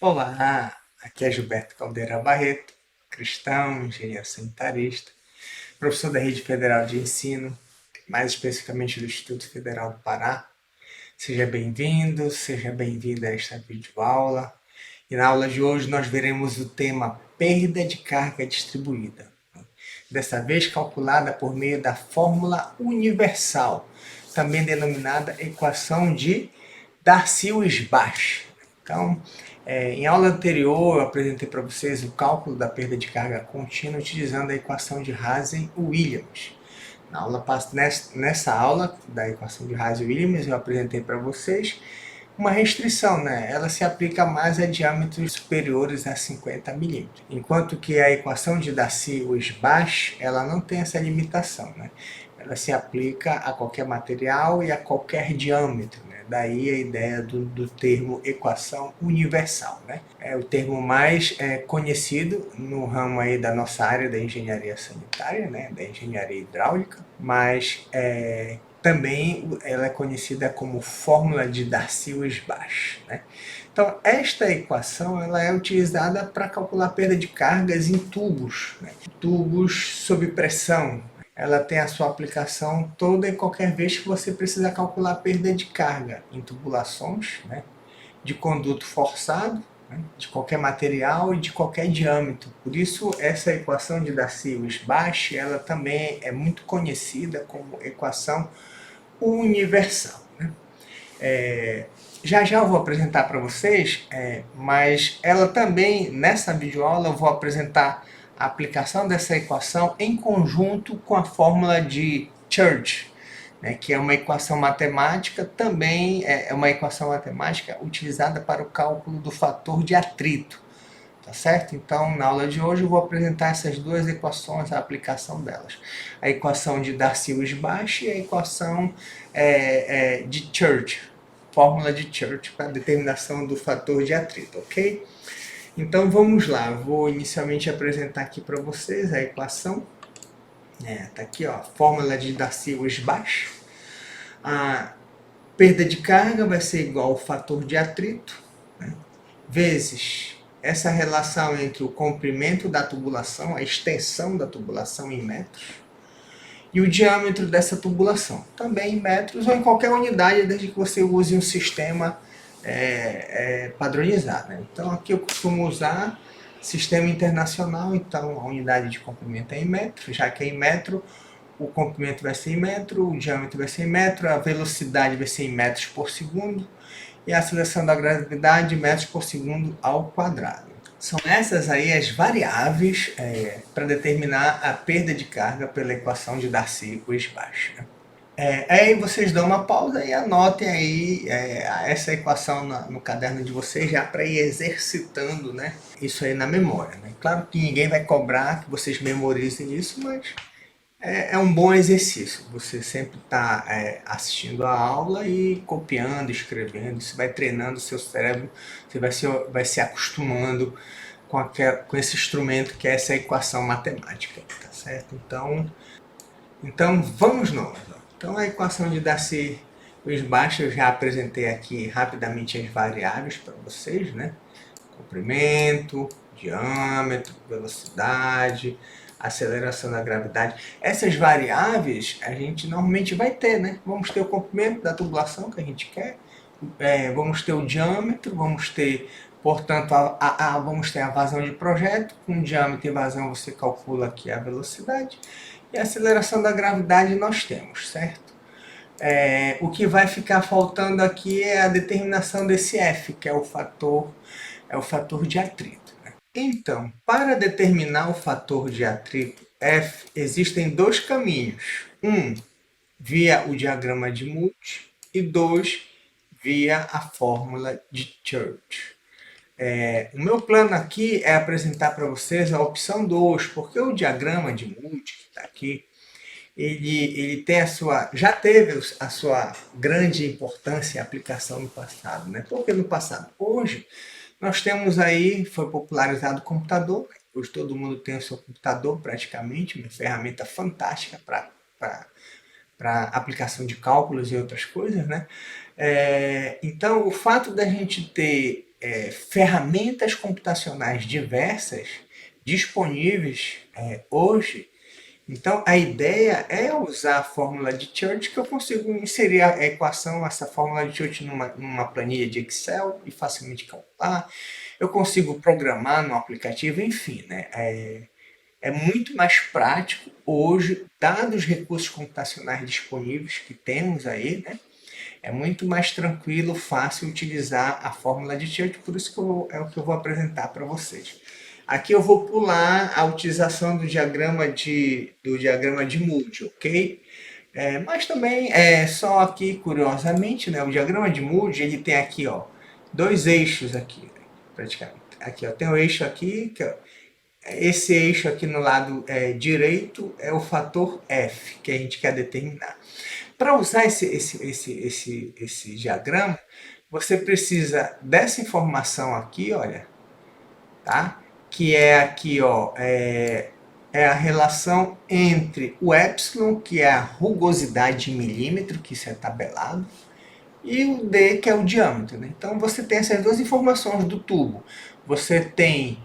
Olá, aqui é Gilberto Caldeira Barreto, cristão, engenheiro sanitarista, professor da Rede Federal de Ensino, mais especificamente do Instituto Federal do Pará. Seja bem-vindo, seja bem-vinda a esta videoaula. E na aula de hoje nós veremos o tema perda de carga distribuída. Dessa vez calculada por meio da fórmula universal, também denominada equação de Darcy-Weisbach. Então, em aula anterior eu apresentei para vocês o cálculo da perda de carga contínua utilizando a equação de Hazen-Williams. Nessa aula da equação de Hazen-Williams eu apresentei para vocês uma restrição, né? Ela se aplica mais a diâmetros superiores a 50 milímetros, enquanto que a equação de Darcy-Weisbach ela não tem essa limitação, né? Ela se aplica a qualquer material e a qualquer diâmetro, né? Daí a ideia do termo equação universal, né? É o termo mais conhecido no ramo aí da nossa área da engenharia sanitária, né? Da engenharia hidráulica, mas também ela é conhecida como fórmula de Darcy-Weisbach, né? Então, esta equação ela é utilizada para calcular a perda de cargas em tubos, né? Tubos sob pressão. Ela tem a sua aplicação toda e qualquer vez que você precisa calcular a perda de carga em tubulações, né? De conduto forçado, né? De qualquer material e de qualquer diâmetro. Por isso, essa equação de Darcy-Weisbach ela também é muito conhecida como equação universal, né? Já já eu vou apresentar para vocês, mas ela também, nessa videoaula, eu vou apresentar a aplicação dessa equação em conjunto com a fórmula de Church, né, que é uma equação matemática, também é uma equação matemática utilizada para o cálculo do fator de atrito. Tá certo? Então, na aula de hoje eu vou apresentar essas duas equações, a aplicação delas. A equação de Darcy-Weisbach e a equação de Church, fórmula de Church para determinação do fator de atrito, ok? Então vamos lá, vou inicialmente apresentar aqui para vocês a equação. Tá aqui, ó, fórmula de Darcy-Weisbach. A perda de carga vai ser igual ao fator de atrito, né, vezes essa relação entre o comprimento da tubulação, a extensão da tubulação em metros, e o diâmetro dessa tubulação, também em metros ou em qualquer unidade, desde que você use um sistema padronizado, né? Então aqui eu costumo usar sistema internacional, então a unidade de comprimento é em metro, já que é em metro, o comprimento vai ser em metro, o diâmetro vai ser em metro, a velocidade vai ser em metros por segundo, e a aceleração da gravidade metros por segundo ao quadrado. São essas aí as variáveis para determinar a perda de carga pela equação de Darcy-Weisbach. Aí vocês dão uma pausa e anotem aí essa equação no caderno de vocês já para ir exercitando, né, isso aí na memória, né? Claro que ninguém vai cobrar que vocês memorizem isso, mas é um bom exercício. Você sempre está assistindo a aula e copiando, escrevendo. Isso vai treinando o seu cérebro. Você vai se acostumando com esse instrumento que é essa equação matemática. Tá certo? Então vamos nós. Então a equação de Darcy-Weisbach eu já apresentei aqui rapidamente as variáveis para vocês, né? Comprimento, diâmetro, velocidade, aceleração da gravidade. Essas variáveis a gente normalmente vai ter, né? Vamos ter o comprimento da tubulação que a gente quer, vamos ter o diâmetro, vamos ter, portanto, vamos ter a vazão de projeto. Com diâmetro e vazão você calcula aqui a velocidade. E a aceleração da gravidade nós temos, certo? O que vai ficar faltando aqui é a determinação desse F, que é o fator de atrito. Então, para determinar o fator de atrito F, existem dois caminhos. Um, via o diagrama de Moody, e dois, via a fórmula de Church. O meu plano aqui é apresentar para vocês a opção 2, porque o diagrama de Moody, que está aqui, ele tem já teve a sua grande importância e aplicação no passado, né? Por que no passado? Hoje, nós temos aí, foi popularizado o computador, hoje todo mundo tem o seu computador praticamente, uma ferramenta fantástica para aplicação de cálculos e outras coisas, né? Então, o fato da gente ter ferramentas computacionais diversas disponíveis hoje. Então, a ideia é usar a fórmula de Church, que eu consigo inserir a equação, essa fórmula de Church numa planilha de Excel e facilmente calcular. Eu consigo programar no aplicativo, enfim, né? É muito mais prático hoje, dados os recursos computacionais disponíveis que temos aí, né? É muito mais tranquilo, fácil utilizar a fórmula de Church, por isso que é o que eu vou apresentar para vocês. Aqui eu vou pular a utilização do diagrama de Moody, ok? Mas também, só aqui, curiosamente, né, o diagrama de Moody, ele tem aqui, ó, dois eixos aqui, né, praticamente. Aqui, ó, tem o eixo aqui, esse eixo aqui no lado direito é o fator F, que a gente quer determinar. Para usar esse diagrama, você precisa dessa informação aqui, olha, tá? Que é aqui, ó, é a relação entre o epsilon, que é a rugosidade em milímetro, que isso é tabelado, e o D, que é o diâmetro, né? Então você tem essas duas informações do tubo. Você tem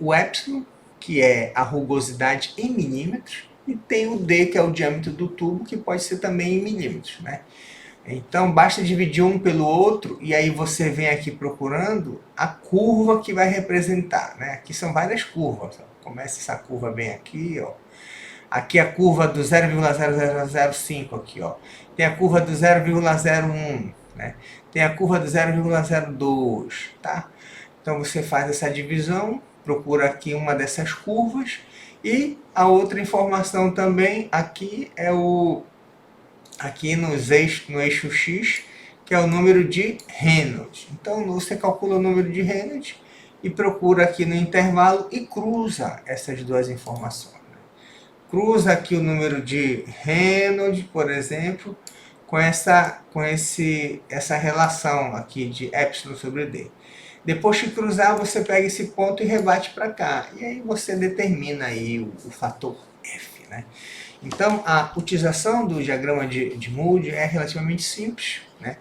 o epsilon, que é a rugosidade em milímetros, e tem o D, que é o diâmetro do tubo, que pode ser também em milímetros, né? Então basta dividir um pelo outro e aí você vem aqui procurando a curva que vai representar, né? Aqui são várias curvas. Começa essa curva bem aqui, ó. Aqui a curva do 0,0005 aqui, ó. Tem a curva do 0,01, né? Tem a curva do 0,02, tá? Então você faz essa divisão, procura aqui uma dessas curvas e a outra informação também aqui é aqui no eixo X, que é o número de Reynolds. Então você calcula o número de Reynolds e procura aqui no intervalo e cruza essas duas informações. Cruza aqui o número de Reynolds, por exemplo, com essa relação aqui de epsilon sobre D. Depois de cruzar, você pega esse ponto e rebate para cá. E aí você determina aí o fator F, né? Então, a utilização do diagrama de Moody é relativamente simples, né?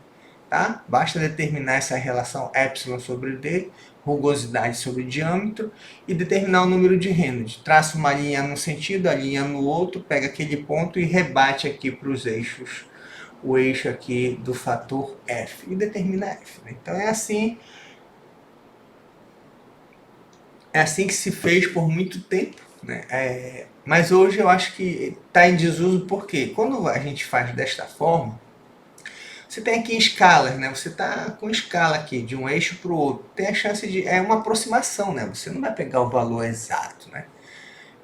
Tá? Basta determinar essa relação epsilon sobre D, rugosidade sobre diâmetro, e determinar o número de Reynolds. Traça uma linha num sentido, a linha no outro, pega aquele ponto e rebate aqui para os eixos, o eixo aqui do fator F, e determina F. Né? Então é assim que se fez por muito tempo, né? Mas hoje eu acho que está em desuso porque quando a gente faz desta forma, você tem aqui escalas, né? Você está com escala aqui de um eixo para o outro. Tem a chance de... É uma aproximação, né? Você não vai pegar o valor exato, né?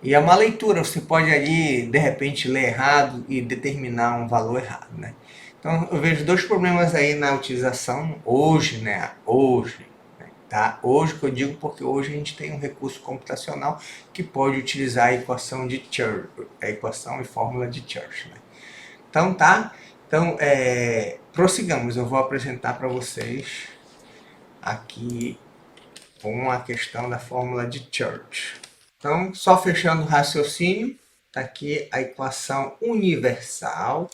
E é uma leitura. Você pode ali, de repente, ler errado e determinar um valor errado, né? Então, eu vejo dois problemas aí na utilização hoje, né? Hoje, tá? Hoje que eu digo porque hoje a gente tem um recurso computacional que pode utilizar a equação de Church, a equação e fórmula de Church, né? Então, tá? Então, prossigamos. Eu vou apresentar para vocês aqui com a questão da fórmula de Church. Então, só fechando o raciocínio, está aqui a equação universal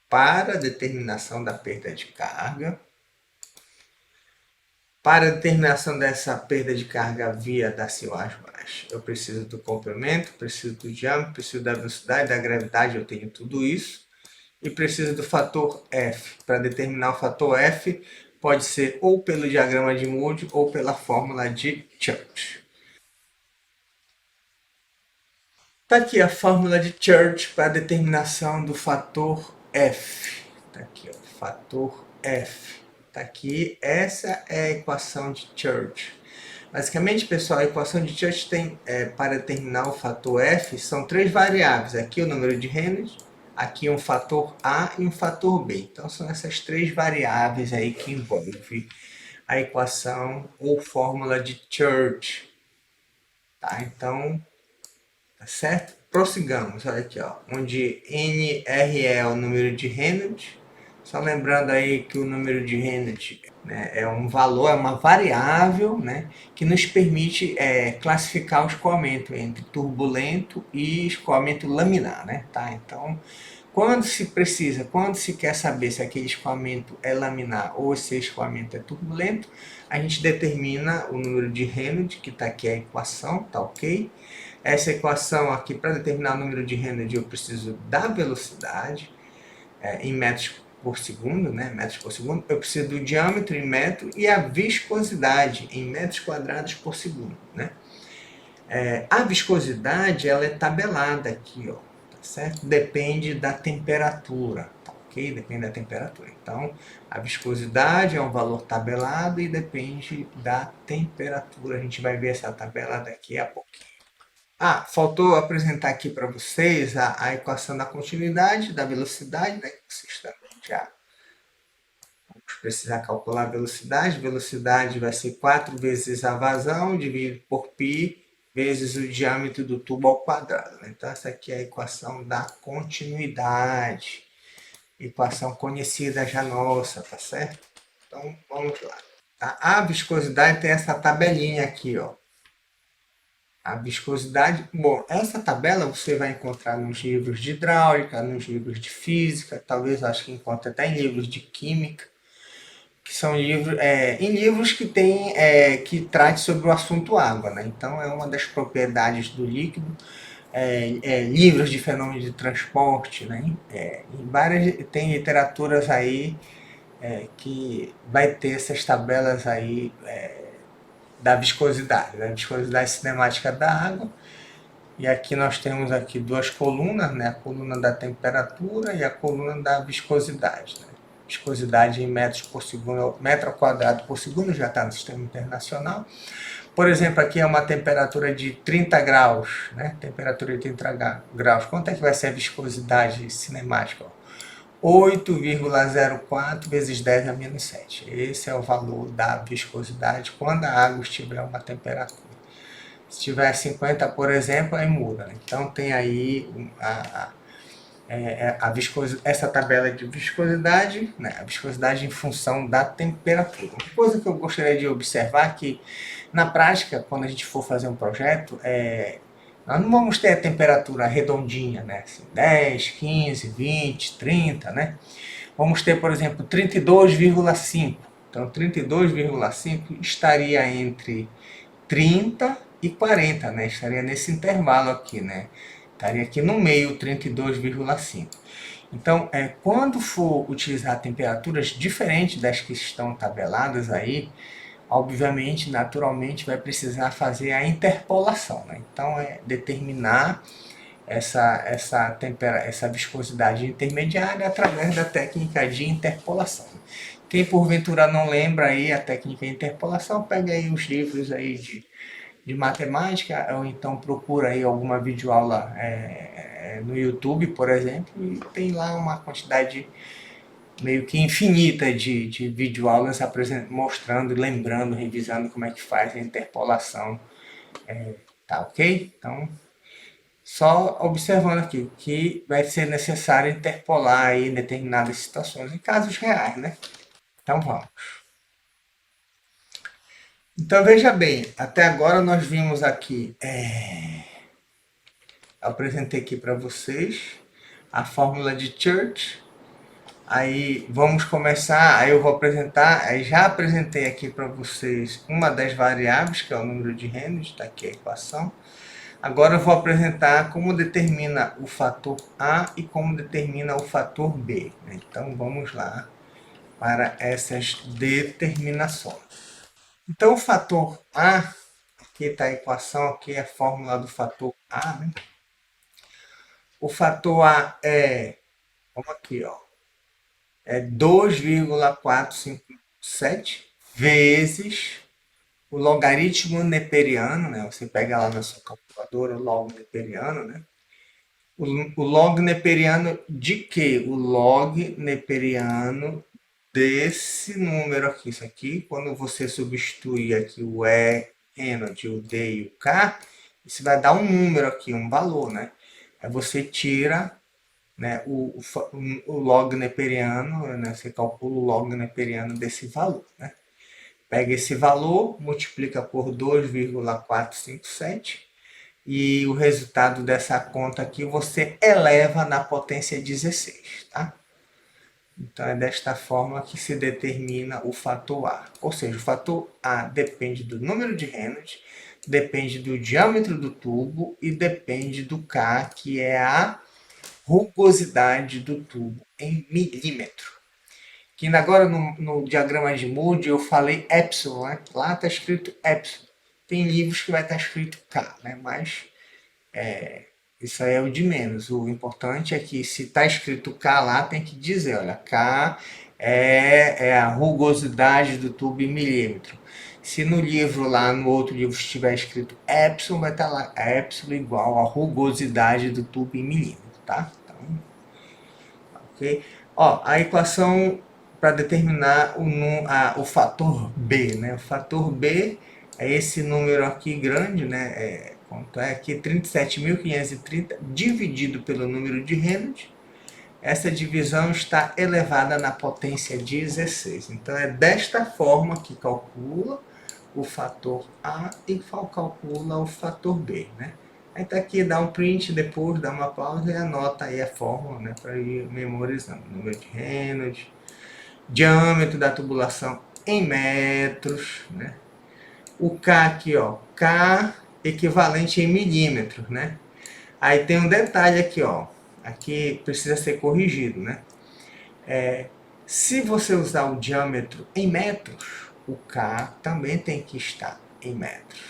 para a determinação da perda de carga. Para a determinação dessa perda de carga via da silagem baixa, eu preciso do comprimento, preciso do diâmetro, preciso da velocidade, da gravidade, eu tenho tudo isso. E preciso do fator F. Para determinar o fator F, pode ser ou pelo diagrama de Moody ou pela fórmula de Church. Está aqui a fórmula de Church para a determinação do fator F. Está aqui, ó, fator F. Está aqui, essa é a equação de Church. Basicamente, pessoal, a equação de Church tem, para determinar o fator F, são três variáveis. Aqui o número de Reynolds, aqui um fator A e um fator B. Então, são essas três variáveis aí que envolvem a equação ou fórmula de Church. Tá? Então, tá certo? Prossigamos, olha aqui, ó, onde NR é o número de Reynolds. Só lembrando aí que o número de Reynolds, né, é um valor, é uma variável, né, que nos permite classificar o escoamento entre turbulento e escoamento laminar, né, tá? Então, Quando se precisa, quando se quer saber se aquele escoamento é laminar ou se esse escoamento é turbulento, a gente determina o número de Reynolds, que está aqui a equação, tá ok? Essa equação aqui, para determinar o número de Reynolds, eu preciso da velocidade em metros por segundo, né? Metros por segundo. Eu preciso do diâmetro em metro e a viscosidade em metros quadrados por segundo, né? A viscosidade, ela é tabelada aqui, ó, tá certo? Depende da temperatura, tá ok? Depende da temperatura. Então, a viscosidade é um valor tabelado e depende da temperatura. A gente vai ver essa tabela daqui a pouquinho. Ah, faltou apresentar aqui para vocês a equação da continuidade, da velocidade, né? Que vocês também já vamos precisar calcular a velocidade. Velocidade vai ser 4 vezes a vazão dividido por π vezes o diâmetro do tubo ao quadrado, né? Então, essa aqui é a equação da continuidade. Equação conhecida já nossa, tá certo? Então, vamos lá. Tá? A viscosidade tem essa tabelinha aqui, ó. A viscosidade, bom, essa tabela você vai encontrar nos livros de hidráulica, nos livros de física, talvez acho que encontre até em livros de química, que são livros, em livros que tem, que trate sobre o assunto água, né? Então é uma das propriedades do líquido, livros de fenômenos de transporte, né? Em várias tem literaturas aí que vai ter essas tabelas aí da viscosidade, da viscosidade cinemática da água. E aqui nós temos aqui duas colunas, né? A coluna da temperatura e a coluna da viscosidade, né? Viscosidade em metros por segundo, metro quadrado por segundo, já está no sistema internacional. Por exemplo, aqui é uma temperatura de 30 graus, né? Temperatura de 30 graus. Quanto é que vai ser a viscosidade cinemática? 8,04 vezes 10 a menos 7. Esse é o valor da viscosidade quando a água estiver a uma temperatura. Se tiver 50, por exemplo, aí muda. Né? Então tem aí essa tabela de viscosidade, né? A viscosidade em função da temperatura. Uma coisa que eu gostaria de observar é que, na prática, quando a gente for fazer um projeto, nós não vamos ter a temperatura redondinha, né? Assim, 10, 15, 20, 30, né? Vamos ter, por exemplo, 32,5. Então, 32,5 estaria entre 30 e 40, né? Estaria nesse intervalo aqui, né? Estaria aqui no meio, 32,5. Então, quando for utilizar temperaturas diferentes das que estão tabeladas aí, obviamente, naturalmente, vai precisar fazer a interpolação, né? Então, determinar essa viscosidade intermediária através da técnica de interpolação. Quem porventura não lembra aí a técnica de interpolação, pega aí os livros aí de matemática, ou então procura aí alguma videoaula no YouTube, por exemplo, e tem lá uma quantidade meio que infinita de videoaulas mostrando, lembrando, revisando como é que faz a interpolação, tá ok? Então, só observando aqui que vai ser necessário interpolar aí em determinadas situações, em casos reais, né? Então vamos. Então veja bem, até agora nós vimos aqui, apresentei aqui para vocês a fórmula de Church. Aí vamos começar, aí eu vou apresentar, aí já apresentei aqui para vocês uma das variáveis, que é o número de Reynolds, está aqui a equação. Agora eu vou apresentar como determina o fator A e como determina o fator B. Então vamos lá para essas determinações. Então o fator A, aqui está a equação, aqui é a fórmula do fator A, né? O fator A vamos aqui, ó, é 2,457 vezes o logaritmo neperiano, né? Você pega lá na sua calculadora o log neperiano, né? O log neperiano de quê? O log neperiano desse número aqui. Isso aqui, quando você substituir aqui o E, Reynolds, o D e o K, isso vai dar um número aqui, um valor, né? Aí você tira, né, o log neperiano, né? Você calcula o log neperiano desse valor, né? Pega esse valor, multiplica por 2,457 e o resultado dessa conta aqui você eleva na potência 16, tá? Então é desta forma que se determina o fator A. Ou seja, o fator A depende do número de Reynolds, depende do diâmetro do tubo e depende do K, que é a rugosidade do tubo em milímetro. Que agora no diagrama de Moody eu falei epsilon, né? Lá está escrito epsilon. Tem livros que vai estar escrito K, né? Mas isso aí é o de menos. O importante é que se está escrito K lá, tem que dizer, olha, K é a rugosidade do tubo em milímetro. Se no livro lá, no outro livro, estiver escrito epsilon, vai estar lá epsilon igual a rugosidade do tubo em milímetro, tá? Então, ok? Ó, a equação para determinar o fator B, né? O fator B é esse número aqui grande, né? Quanto é aqui? 37.530 dividido pelo número de Reynolds. Essa divisão está elevada na potência 16. Então é desta forma que calcula o fator A e calcula o fator B, né? Aí tá aqui, dá um print depois, dá uma pausa e anota aí a fórmula, né, para ir memorizando. Número de Reynolds, diâmetro da tubulação em metros, né? O K aqui, ó, K equivalente em milímetros, né? Aí tem um detalhe aqui, ó, aqui precisa ser corrigido, né? Se você usar o diâmetro em metros, o K também tem que estar em metros.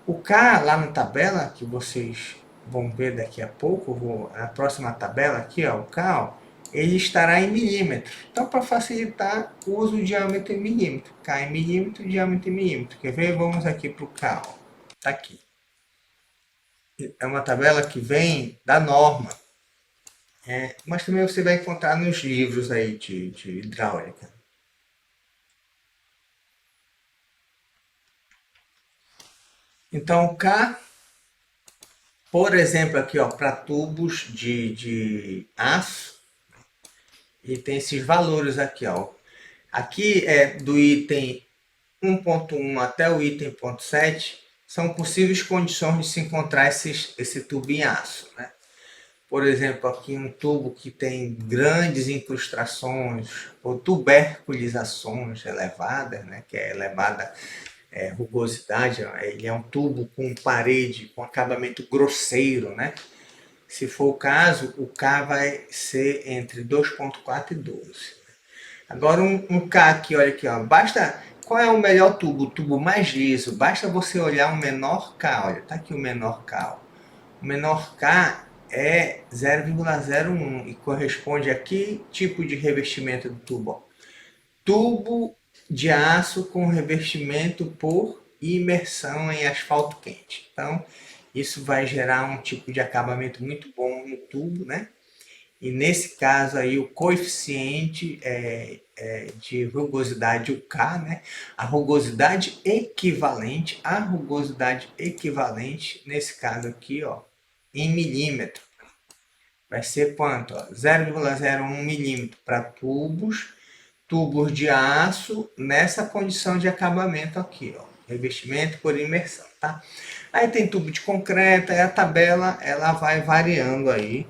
O K lá na tabela, que vocês vão ver daqui a pouco, a próxima tabela aqui, ó, o K, ó, ele estará em milímetros. Então, para facilitar, uso o diâmetro em milímetro. K em milímetro, diâmetro em milímetro. Quer ver? Vamos aqui para o K. Ó. Tá aqui. É uma tabela que vem da norma. Mas também você vai encontrar nos livros aí de hidráulica. Então, o K, por exemplo, aqui, ó, para tubos de aço, e tem esses valores aqui, ó. Aqui é do item 1.1 até o item 7, são possíveis condições de se encontrar esse tubo em aço, né? Por exemplo, aqui um tubo que tem grandes incrustações ou tuberculizações elevadas, né? Que é elevada rugosidade, ele é um tubo com parede, com acabamento grosseiro, né? Se for o caso, o K vai ser entre 2.4 e 12. Agora um K aqui, olha aqui, ó. Basta. Qual é o melhor tubo? O tubo mais liso. Basta você olhar o menor K. Olha, tá aqui o menor K. Ó. O menor K é 0,01 e corresponde a que tipo de revestimento do tubo? Ó. Tubo de aço com revestimento por imersão em asfalto quente. Então, isso vai gerar um tipo de acabamento muito bom no tubo, né? E nesse caso aí o coeficiente de rugosidade, o K, né? A rugosidade equivalente, nesse caso aqui, ó, em milímetro, vai ser quanto? 0,01 milímetro para tubos de aço nessa condição de acabamento aqui, ó, revestimento por imersão, tá? Aí tem tubo de concreto, aí a tabela ela vai variando aí.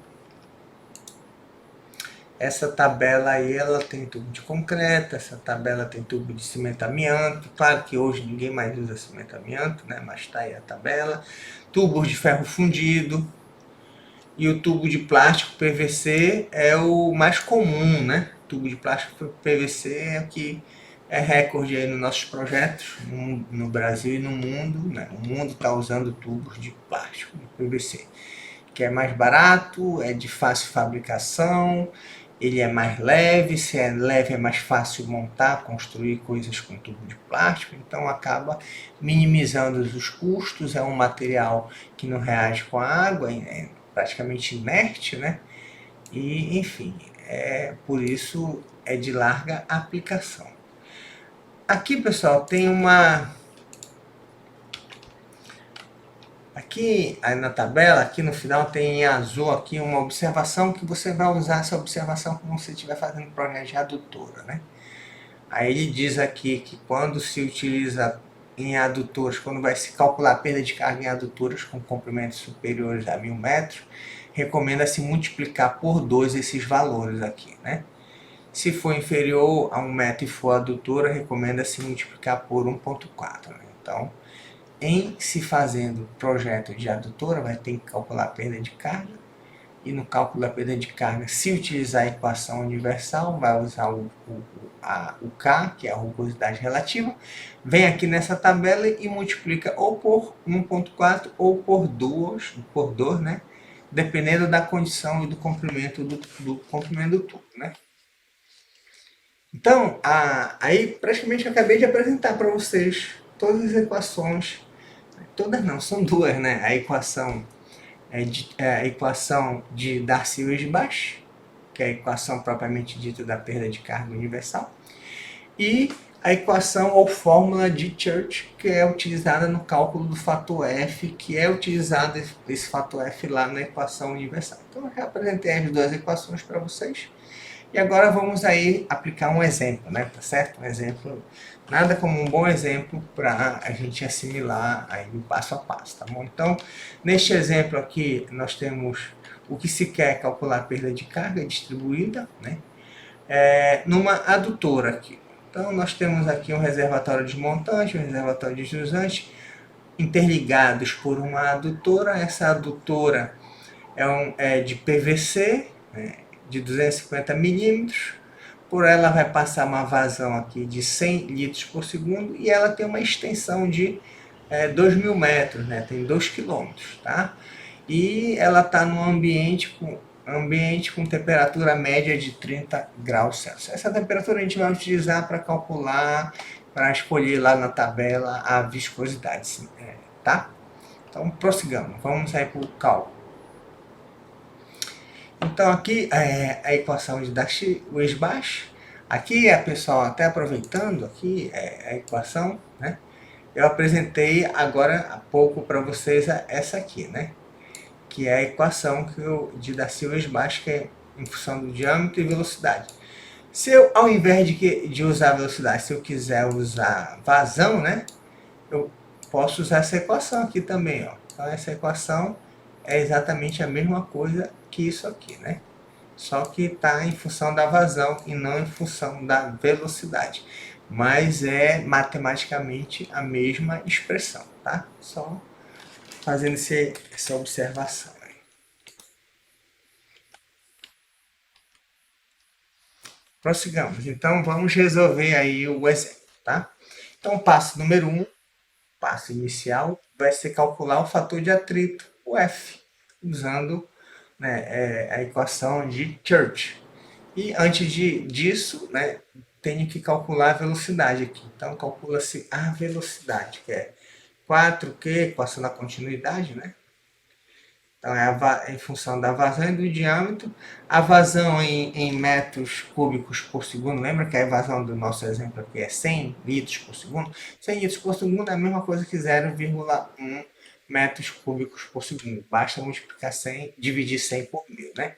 Essa tabela aí ela tem tubo de concreto, essa tabela tem tubo de cimento amianto. Claro que hoje ninguém mais usa cimento amianto, né? Mas tá aí a tabela. Tubos de ferro fundido. E o tubo de plástico PVC é o mais comum, né? Tubo de plástico PVC é o que é recorde aí nos nossos projetos no Brasil e no mundo, né? O mundo está usando tubos de plástico, de PVC, que é mais barato, é de fácil fabricação, ele é mais leve, se é leve é mais fácil montar, construir coisas com tubo de plástico, então acaba minimizando os custos, é um material que não reage com a água, é praticamente inerte, né? E, enfim, por isso é de larga aplicação. Aqui, pessoal, tem uma... Aqui na tabela, aqui no final tem em azul aqui uma observação que você vai usar essa observação quando você estiver fazendo projeto de adutora, né? Aí ele diz aqui que quando se utiliza em adutoras, quando vai se calcular a perda de carga em adutoras com comprimentos superiores a 1000 metros, recomenda-se multiplicar por 2 esses valores aqui, né? Se for inferior a 1 metro e for adutora, recomenda-se multiplicar por 1,4. Né? Então, em se fazendo projeto de adutora, vai ter que calcular a perda de carga. E no cálculo da perda de carga, se utilizar a equação universal, vai usar o K, que é a rugosidade relativa. Vem aqui nessa tabela e multiplica ou por 1,4 ou por 2, né? Dependendo da condição e do comprimento do comprimento do tubo, né? Então, aí praticamente eu acabei de apresentar para vocês todas as equações, todas não, são duas, né? A equação a equação de Darcy-Weisbach, que é a equação propriamente dita da perda de carga universal, e a equação ou fórmula de Church, que é utilizada no cálculo do fator F, que é utilizado esse fator F lá na equação universal. Então eu já apresentei as duas equações para vocês. E agora vamos aí aplicar um exemplo, né? Tá certo? Um exemplo, nada como um bom exemplo para a gente assimilar aí o passo a passo, tá bom? Então, neste exemplo aqui, nós temos o que se quer calcular a perda de carga distribuída, né? Numa adutora aqui. Então, nós temos aqui um reservatório de montante, um reservatório de jusante, interligados por uma adutora. Essa adutora é de PVC, né? De 250 milímetros, por ela vai passar uma vazão aqui de 100 litros por segundo e ela tem uma extensão de 2.000 metros, né? Tem 2 quilômetros, tá? E ela está num ambiente com temperatura média de 30 graus Celsius. Essa temperatura a gente vai utilizar para calcular, para escolher lá na tabela a viscosidade, tá? Então prossigamos, vamos aí para o cálculo. Então aqui é a equação de Darcy-Weisbach. Aqui a pessoal, até aproveitando aqui a equação, né? Eu apresentei agora há pouco para vocês essa aqui, né? Que é a equação de Darcy-Weisbach, que é em função do diâmetro e velocidade. Se eu, ao invés de usar velocidade, se eu quiser usar vazão, né? Eu posso usar essa equação aqui também, ó. Então essa equação é exatamente a mesma coisa que isso aqui, né? Só que está em função da vazão e não em função da velocidade. Mas é matematicamente a mesma expressão, tá? Só fazendo essa observação aí. Prossigamos. Então vamos resolver aí o exemplo, tá? Então passo número 1, passo inicial, vai ser calcular o fator de atrito, o F, usando, né, a equação de Church. E antes disso, né, tenho que calcular a velocidade aqui. Então calcula-se a velocidade, que é 4Q, equação da continuidade, né? Então é em função da vazão e do diâmetro. A vazão em metros cúbicos por segundo, lembra que a vazão do nosso exemplo aqui é 100 litros por segundo? 100 litros por segundo é a mesma coisa que 0,1 metros cúbicos por segundo. Basta multiplicar 100, dividir 100 por 1000, né?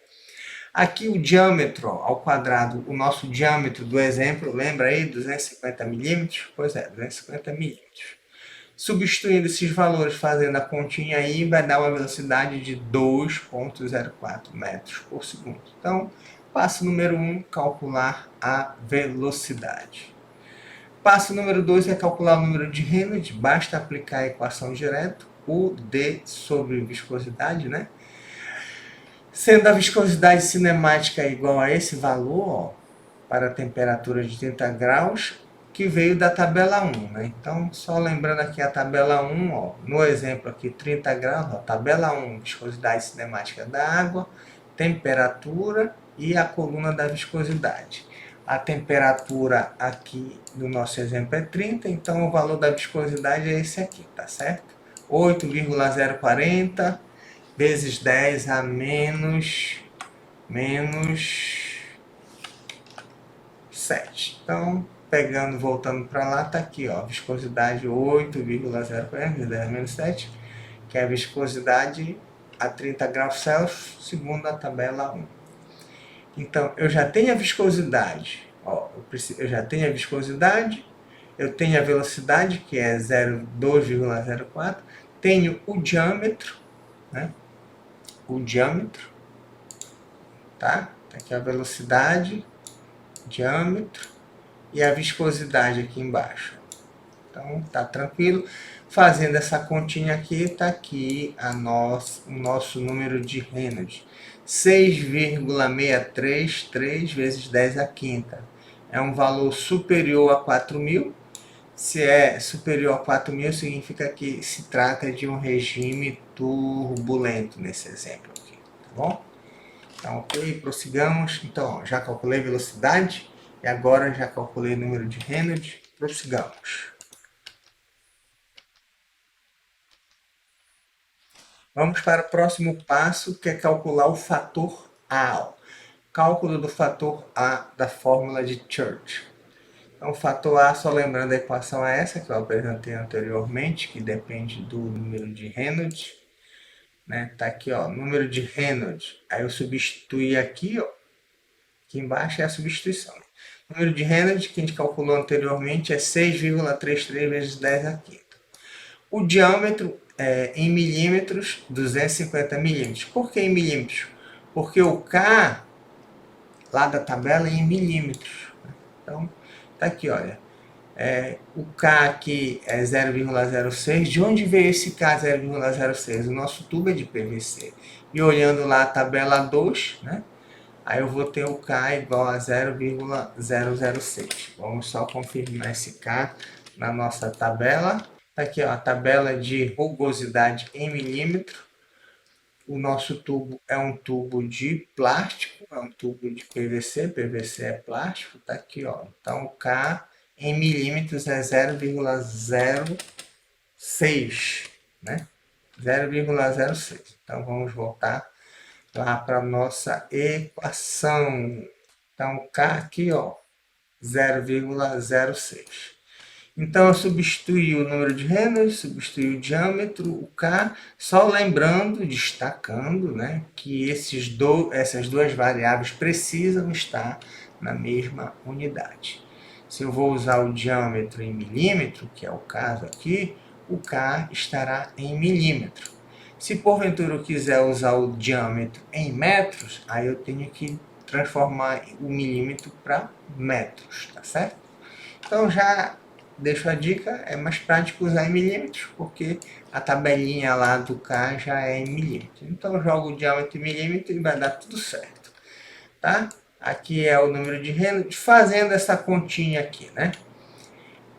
Aqui o diâmetro ao quadrado, o nosso diâmetro do exemplo, lembra aí? 250 milímetros? Pois é, 250 milímetros. Substituindo esses valores, fazendo a continha aí, vai dar uma velocidade de 2,04 metros por segundo. Então, passo número 1, calcular a velocidade. Passo número 2 é calcular o número de Reynolds. Basta aplicar a equação direto, U D sobre viscosidade, né? Sendo a viscosidade cinemática igual a esse valor, ó, para a temperatura de 30 graus, que veio da tabela 1, né? Então, só lembrando aqui a tabela 1, ó, no exemplo aqui 30 graus, ó, tabela 1, viscosidade cinemática da água, temperatura e a coluna da viscosidade. A temperatura aqui do nosso exemplo é 30, então o valor da viscosidade é esse aqui, tá certo? 8,040 vezes 10 a menos 7. Então, pegando, voltando para lá, tá aqui, ó, viscosidade 8,040 vezes 10 a menos 7, que é a viscosidade a 30 graus Celsius, segundo a tabela 1. Então, eu já tenho a viscosidade, ó, eu já tenho a viscosidade Eu tenho a velocidade, que é 2,04. Tenho o diâmetro, né? O diâmetro, tá? Aqui a velocidade, diâmetro e a viscosidade aqui embaixo. Então, tá tranquilo. Fazendo essa continha aqui, tá aqui o nosso número de Reynolds. 6,633 vezes 10 à quinta. É um valor superior a 4.000. Se é superior a 4.000, significa que se trata de um regime turbulento nesse exemplo aqui, tá bom? Então, ok, prossigamos. Então, já calculei velocidade e agora já calculei o número de Reynolds. Prossigamos. Vamos para o próximo passo, que é calcular o fator A. Cálculo do fator A da fórmula de Church. Então, o fator A, só lembrando a equação é essa que eu apresentei anteriormente, que depende do número de Reynolds. Né? Tá aqui, ó, número de Reynolds. Aí eu substituí aqui, ó. Aqui embaixo é a substituição. O número de Reynolds que a gente calculou anteriormente é 6,33 vezes 10 à quinta. O diâmetro é em milímetros, 250 milímetros. Por que em milímetros? Porque o K lá da tabela é em milímetros. Então, tá aqui, olha. O K aqui é 0,06. De onde veio esse K 0,06? O nosso tubo é de PVC. E olhando lá a tabela 2, né? Aí eu vou ter o K igual a 0,006. Vamos só confirmar esse K na nossa tabela. Aqui, ó, a tabela de rugosidade em milímetro. O nosso tubo é um tubo de plástico, é um tubo de PVC. PVC é plástico, tá aqui, ó. Então, o K em milímetros é 0,06, né? 0,06. Então, vamos voltar lá para a nossa equação. Então, K aqui, ó, 0,06. Então, eu substituí o número de Reynolds, substituí o diâmetro, o K, só lembrando, destacando, né, que essas duas variáveis precisam estar na mesma unidade. Se eu vou usar o diâmetro em milímetro, que é o caso aqui, o K estará em milímetro. Se porventura eu quiser usar o diâmetro em metros, aí eu tenho que transformar o milímetro para metros, tá certo? Então já deixo a dica, é mais prático usar em milímetros, porque a tabelinha lá do K já é em milímetros. Então jogo o diâmetro em milímetros e vai dar tudo certo, tá? Aqui é o número de Reynolds, fazendo essa continha aqui, né?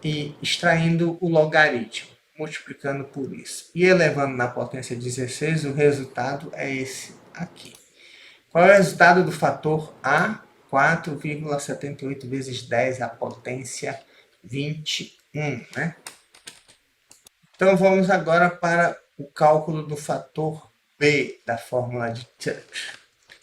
E extraindo o logaritmo, multiplicando por isso. E elevando na potência 16, o resultado é esse aqui. Qual é o resultado do fator A? 4,78 vezes 10 à potência 21, né? Então vamos agora para o cálculo do fator B da fórmula de Church.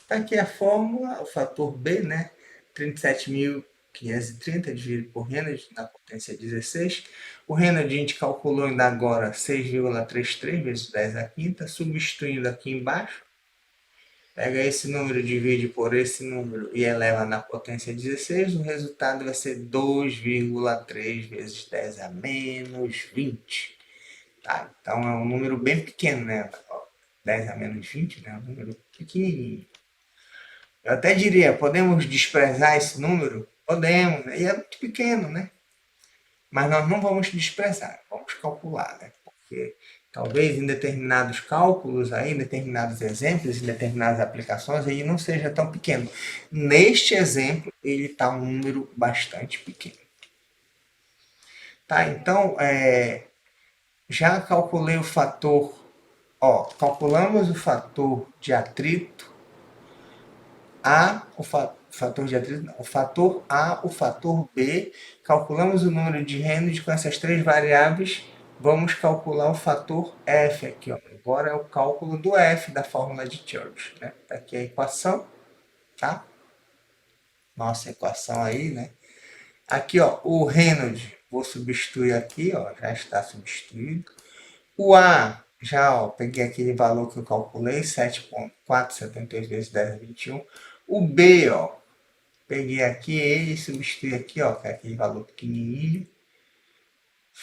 Está aqui a fórmula, o fator B, né? 37.530 dividido por Reynolds na potência 16. O Reynolds a gente calculou ainda agora 6,33 vezes 10 à quinta, substituindo aqui embaixo. Pega esse número, divide por esse número e eleva na potência 16, o resultado vai ser 2,3 vezes 10 a menos 20. Tá? Então é um número bem pequeno, né? 10 a menos 20, né? Um número pequenininho. Eu até diria, podemos desprezar esse número? Podemos, né? E é muito pequeno, né? Mas nós não vamos desprezar, vamos calcular, né? Porque talvez em determinados cálculos, aí, em determinados exemplos, em determinadas aplicações, ele não seja tão pequeno. Neste exemplo, ele está um número bastante pequeno. Tá, então, já calculei o fator, ó, calculamos o fator de atrito A, fator de atrito, não, o fator A, o fator B, calculamos o número de Reynolds com essas três variáveis, vamos calcular o fator F aqui, ó. Agora é o cálculo do F da fórmula de Church, né? Tá aqui a equação, tá? Nossa equação aí, né? Aqui, ó, o Reynolds, vou substituir aqui, ó, já está substituído. O A, já, ó, peguei aquele valor que eu calculei, 7,478 vezes 10 a 21. O B, ó, peguei aqui ele, substituí aqui, ó, que é aquele valor pequenininho.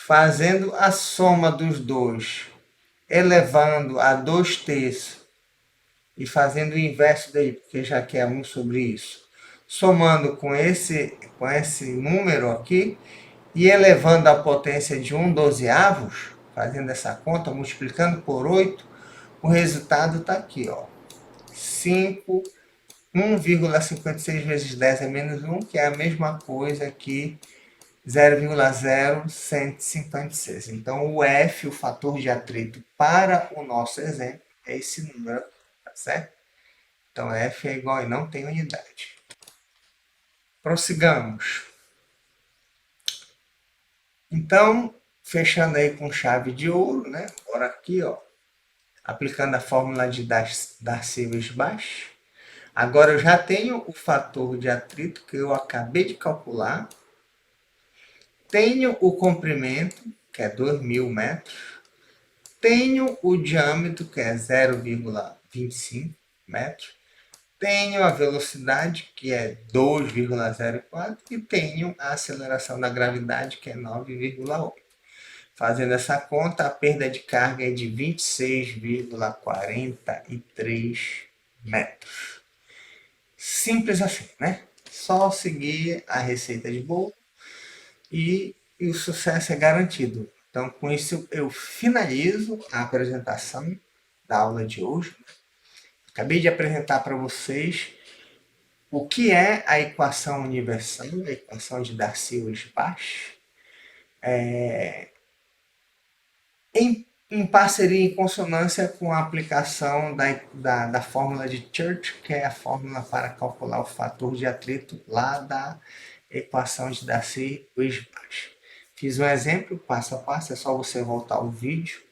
fazendo a soma dos dois, elevando a 2/3 e fazendo o inverso daí, porque já que é 1 sobre isso, somando com esse número aqui e elevando a potência de 1/12, fazendo essa conta, multiplicando por 8, o resultado está aqui, ó, 5, 1,56 vezes 10 é menos 1, que é a mesma coisa que 0,0156. Então, o F, o fator de atrito para o nosso exemplo, é esse número, tá certo? Então, F é igual e não tem unidade. Prossigamos. Então, fechando aí com chave de ouro, né? Bora aqui, ó. Aplicando a fórmula de Darcy-Weisbach. Agora eu já tenho o fator de atrito que eu acabei de calcular. Tenho o comprimento, que é 2.000 metros. Tenho o diâmetro, que é 0,25 metros. Tenho a velocidade, que é 2,04, e tenho a aceleração da gravidade, que é 9,8. Fazendo essa conta, a perda de carga é de 26,43 metros. Simples assim, né? Só seguir a receita de bolo e o sucesso é garantido. Então, com isso, eu finalizo a apresentação da aula de hoje. Acabei de apresentar para vocês o que é a equação universal, a equação de Darcy-Weisbach, em parceria, em consonância com a aplicação da fórmula de Church, que é a fórmula para calcular o fator de atrito lá da equação de Darcy-Weisbach. Fiz um exemplo passo a passo, é só você voltar o vídeo.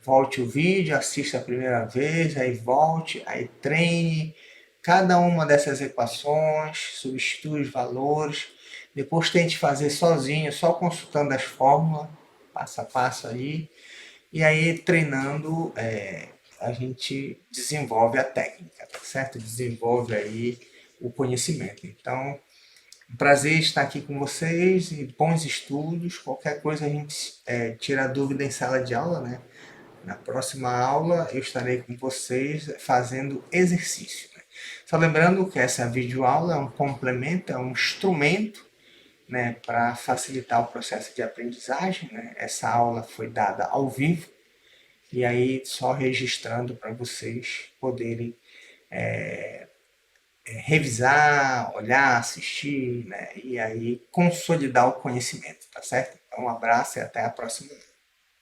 Volte o vídeo, assista a primeira vez, aí volte, aí treine cada uma dessas equações, substitua os valores, depois tente fazer sozinho, só consultando as fórmulas, passo a passo aí, e aí treinando a gente desenvolve a técnica, tá certo? Desenvolve aí o conhecimento. Então, um prazer estar aqui com vocês e bons estudos. Qualquer coisa a gente tira dúvida em sala de aula, né? Na próxima aula eu estarei com vocês fazendo exercício, né? Só lembrando que essa videoaula é um complemento, é um instrumento, né, para facilitar o processo de aprendizagem, né? Essa aula foi dada ao vivo e aí só registrando para vocês poderem revisar, olhar, assistir, né? E aí consolidar o conhecimento, tá certo? Então, um abraço e até a próxima.